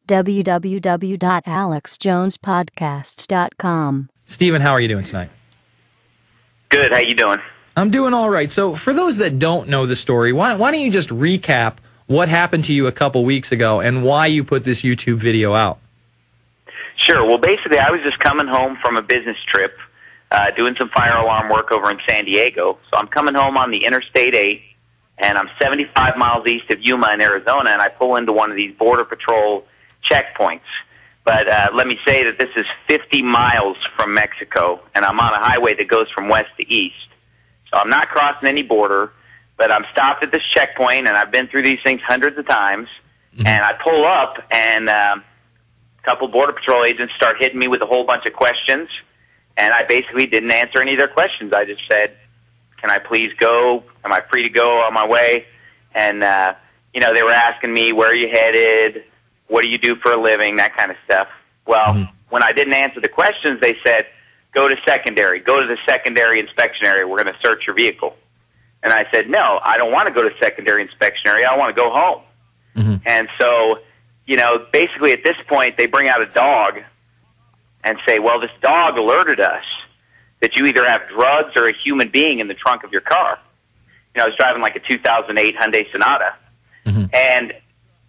www.alexjonespodcast.com. Stephen, how are you doing tonight? Good. How you doing? I'm doing all right. So for those that don't know the story, why don't you just recap what happened to you a couple weeks ago and why you put this YouTube video out? Sure. Well, basically, I was just coming home from a business trip, doing some fire alarm work over in San Diego. So I'm coming home on the Interstate 8, and I'm 75 miles east of Yuma in Arizona, and I pull into one of these Border Patrol checkpoints. But let me say that this is 50 miles from Mexico, and I'm on a highway that goes from west to east. So I'm not crossing any border, but I'm stopped at this checkpoint, and I've been through these things hundreds of times. Mm-hmm. And I pull up, and a couple Border Patrol agents start hitting me with a whole bunch of questions, and I basically didn't answer any of their questions. I just said, can I please go? Am I free to go on my way? And, they were asking me, where are you headed? What do you do for a living? That kind of stuff. Well, when I didn't answer the questions, they said, go to secondary. Go to the secondary inspection area. We're going to search your vehicle. And I said, no, I don't want to go to secondary inspection area. I want to go home. Mm-hmm. And so, basically at this point, they bring out a dog and say, well, this dog alerted us that you either have drugs or a human being in the trunk of your car. I was driving like a 2008 Hyundai Sonata. Mm-hmm. And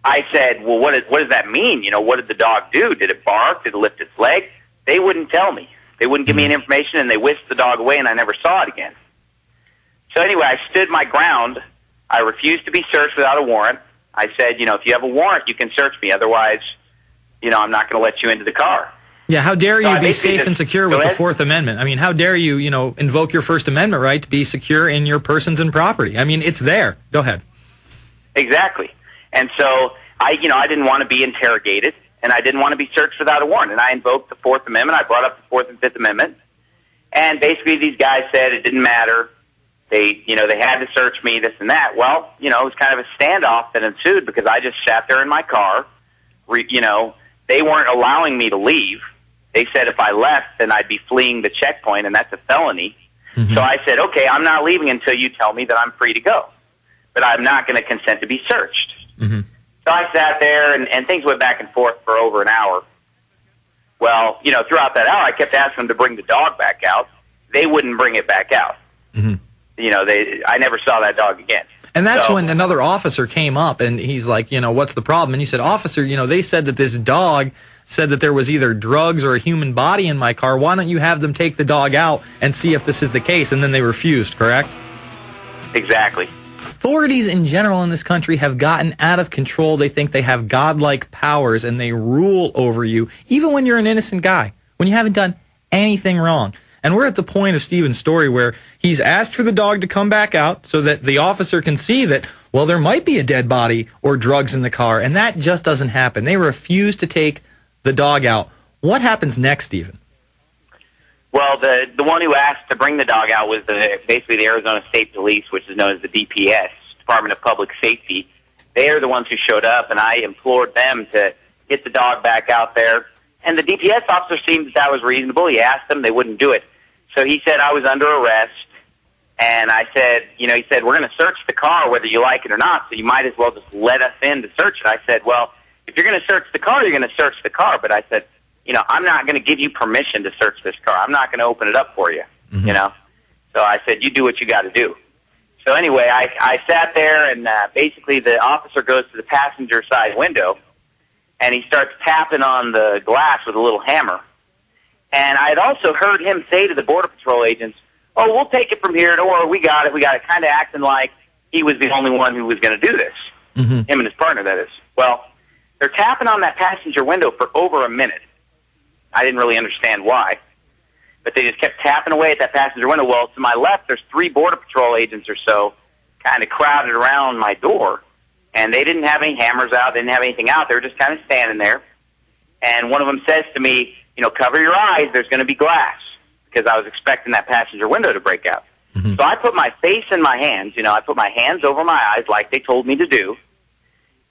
I said, well, what does that mean? What did the dog do? Did it bark? Did it lift its leg? They wouldn't tell me. They wouldn't give me any information, and they whisked the dog away, and I never saw it again. So anyway, I stood my ground. I refused to be searched without a warrant. I said, if you have a warrant, you can search me. Otherwise, I'm not going to let you into the car. Yeah, how dare you be safe and secure with the Fourth Amendment? I mean, how dare you, invoke your First Amendment right to be secure in your persons and property? I mean, it's there. Go ahead. Exactly. And so I didn't want to be interrogated, and I didn't want to be searched without a warrant. And I invoked the Fourth Amendment. I brought up the Fourth and Fifth Amendment. And basically these guys said it didn't matter. They had to search me, this and that. Well, it was kind of a standoff that ensued because I just sat there in my car. They weren't allowing me to leave. They said if I left, then I'd be fleeing the checkpoint, and that's a felony. Mm-hmm. So I said, okay, I'm not leaving until you tell me that I'm free to go. But I'm not going to consent to be searched. Mm-hmm. So I sat there, and things went back and forth for over an hour. Well, throughout that hour, I kept asking them to bring the dog back out. They wouldn't bring it back out. Mm-hmm. I never saw that dog again. And that's when another officer came up, and he's like, what's the problem? And he said, officer, they said that this dog said that there was either drugs or a human body in my car. Why don't you have them take the dog out and see if this is the case? And then they refused, correct? Exactly. Authorities in general in this country have gotten out of control. They think they have godlike powers, and they rule over you, even when you're an innocent guy, when you haven't done anything wrong. And we're at the point of Stephen's story where he's asked for the dog to come back out so that the officer can see that, well, there might be a dead body or drugs in the car, and that just doesn't happen. They refuse to take the dog out. What happens next, Stephen? Well, the one who asked to bring the dog out was basically the Arizona State Police, which is known as the DPS, Department of Public Safety. They are the ones who showed up, and I implored them to get the dog back out there. And the DPS officer seemed that was reasonable. He asked them. They wouldn't do it. So he said I was under arrest, and I said, he said, we're going to search the car whether you like it or not, so you might as well just let us in to search it. I said, well, if you're going to search the car, you're going to search the car. But I said, I'm not going to give you permission to search this car. I'm not going to open it up for you, So I said, you do what you got to do. So anyway, I sat there, and basically the officer goes to the passenger side window, and he starts tapping on the glass with a little hammer. And I had also heard him say to the Border Patrol agents, oh, we'll take it from here. Don't worry, we got it, kind of acting like he was the only one who was going to do this, him and his partner, that is. Well, they're tapping on that passenger window for over a minute. I didn't really understand why, but they just kept tapping away at that passenger window. Well, to my left, there's 3 Border Patrol agents or so kind of crowded around my door, and they didn't have any hammers out. They didn't have anything out. They were just kind of standing there, and one of them says to me, cover your eyes, there's going to be glass, because I was expecting that passenger window to break out. Mm-hmm. So I put my face in my hands, I put my hands over my eyes like they told me to do,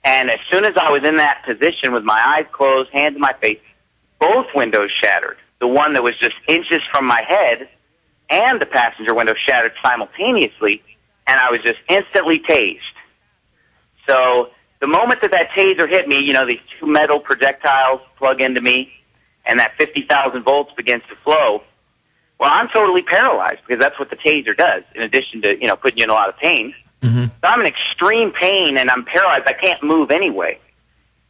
and as soon as I was in that position with my eyes closed, hands in my face, both windows shattered. The one that was just inches from my head and the passenger window shattered simultaneously, and I was just instantly tased. So the moment that taser hit me, you know, these two metal projectiles plug into me, and that 50,000 volts begins to flow. Well, I'm totally paralyzed because that's what the taser does, in addition to, you know, putting you in a lot of pain. Mm-hmm. So I'm in extreme pain, and I'm paralyzed. I can't move anyway.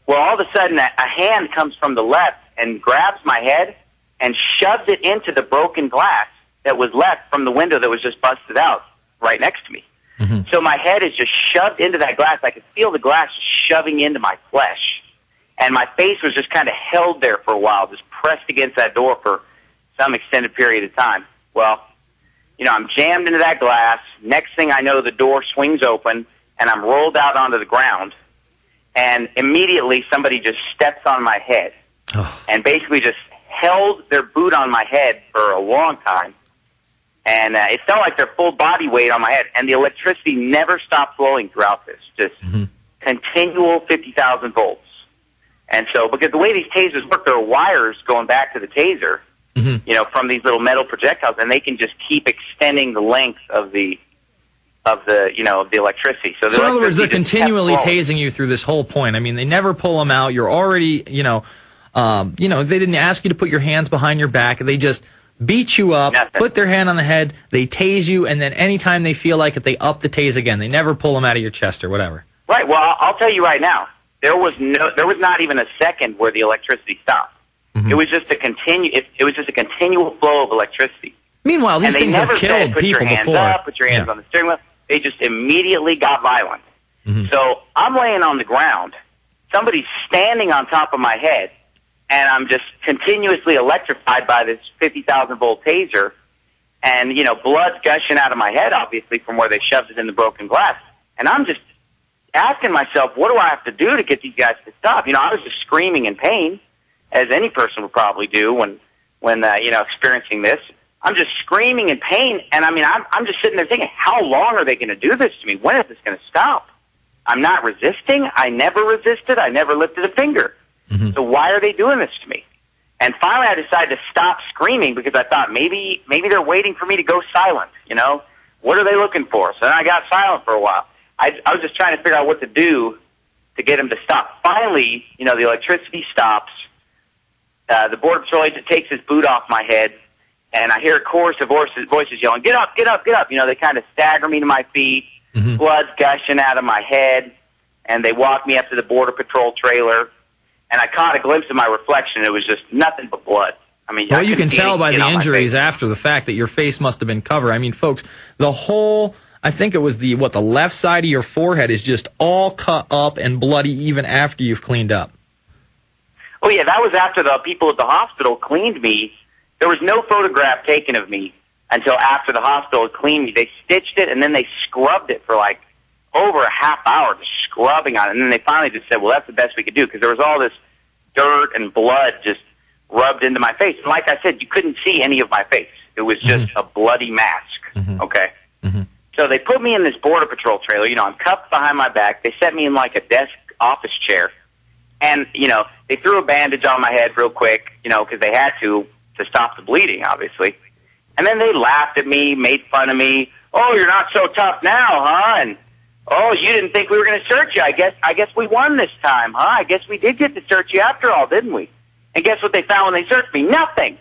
Well, all of a sudden, a hand comes from the left and grabs my head and shoves it into the broken glass that was left from the window that was just busted out right next to me. Mm-hmm. So my head is just shoved into that glass. I could feel the glass shoving into my flesh. And my face was just kind of held there for a while, just pressed against that door for some extended period of time. Well, you know, I'm jammed into that glass. Next thing I know, the door swings open, and I'm rolled out onto the ground. And immediately somebody just steps on my head and basically just held their boot on my head for a long time. And it felt like their full body weight on my head. And the electricity never stopped flowing throughout this, just continual 50,000 volts. And so, because the way these tasers work, there are wires going back to the taser, you know, from these little metal projectiles, and they can just keep extending the length of the you know, of the electricity. So, in other words, they're continually tasing you through this whole point. I mean, they never pull them out. You're already, they didn't ask you to put your hands behind your back. They just beat you up, put their hand on the head, they tase you, and then anytime they feel like it, they up the tase again. They never pull them out of your chest or whatever. Right. Well, I'll tell you right now, there was not even a second where the electricity stopped. It was just a continual flow of electricity. Meanwhile, these things have killed people before. Put your hands up, put your hands on the steering wheel. They just immediately got violent. So I'm laying on the ground. Somebody's standing on top of my head, and I'm just continuously electrified by this 50,000 volt taser, and, you know, blood's gushing out of my head, obviously, from where they shoved it in the broken glass. And I'm just asking myself, what do I have to do to get these guys to stop? You know, I was just screaming in pain, as any person would probably do when experiencing this. I'm just screaming in pain, and I mean, I'm just sitting there thinking, how long are they going to do this to me? When is this going to stop? I'm not resisting. I never resisted. I never lifted a finger. So why are they doing this to me? And finally, I decided to stop screaming because I thought maybe they're waiting for me to go silent. You know, what are they looking for? So then I got silent for a while. I was just trying to figure out what to do to get them to stop. Finally, you know, the electricity stops. The Border Patrol agent takes his boot off my head, and I hear a chorus of voices yelling, "Get up, get up, get up!" You know, they kind of stagger me to my feet, blood's gushing out of my head, and they walk me up to the Border Patrol trailer. And I caught a glimpse of my reflection. It was just nothing but blood. I mean, well, you can tell by the injuries after the fact that your face must have been covered. I mean, folks, the whole, I think it was the left side of your forehead is just all cut up and bloody even after you've cleaned up. Oh, yeah, that was after the people at the hospital cleaned me. There was no photograph taken of me until after the hospital had cleaned me. They stitched it, and then they scrubbed it for like over a half hour, just scrubbing on it. And then they finally just said, well, that's the best we could do, because there was all this dirt and blood just rubbed into my face. And like I said, you couldn't see any of my face. It was just a bloody mask, okay? So they put me in this Border Patrol trailer. You know, I'm cuffed behind my back. They set me in like a desk office chair. And, you know, they threw a bandage on my head real quick, you know, because they had to stop the bleeding, obviously. And then they laughed at me, made fun of me. Oh, you're not so tough now, huh? And, oh, you didn't think we were going to search you. I guess we won this time, huh? I guess we did get to search you after all, didn't we? And guess what they found when they searched me? Nothing.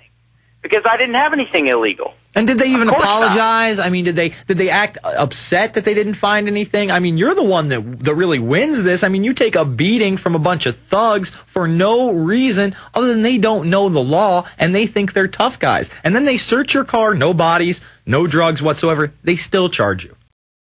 Because I didn't have anything illegal. And did they even apologize? I mean, did they act upset that they didn't find anything? I mean, you're the one that really wins this. I mean, you take a beating from a bunch of thugs for no reason other than they don't know the law and they think they're tough guys. And then they search your car, no bodies, no drugs whatsoever. They still charge you.